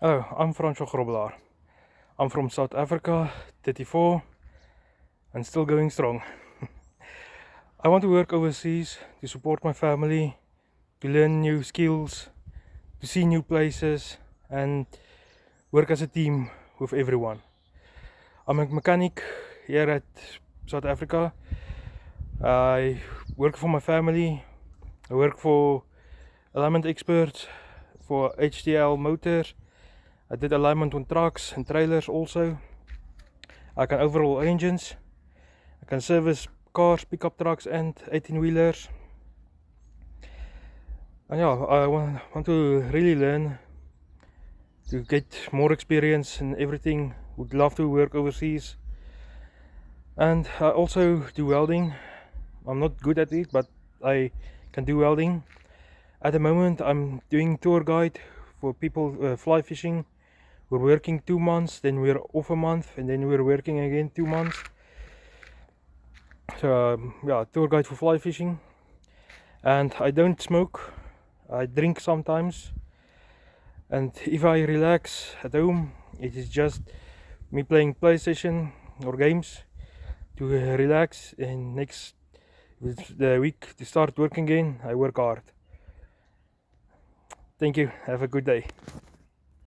Oh, I'm Francois Grobelaar. I'm from South Africa, 34, and still going strong. I want to work overseas to support my family, to learn new skills, to see new places, and work as a team with everyone. I'm a mechanic here at South Africa. I work for my family. I work for alignment experts, for HTL Motors. I did alignment on trucks and trailers also. I can overhaul engines. I can service cars, pickup trucks, and 18-wheelers. And yeah, I want to really learn to get more experience in everything. Would love to work overseas. And I also do welding. I'm not good at it, but I can do welding. At the moment, I'm doing tour guide for people fly fishing. We're working 2 months, then we're off a month, and then we're working again 2 months. So yeah, tour guide for fly fishing. And I don't smoke. I drink sometimes. And if I relax at home, it is just me playing PlayStation or games to relax. And next the week to start working again, I work hard. Thank you. Have a good day.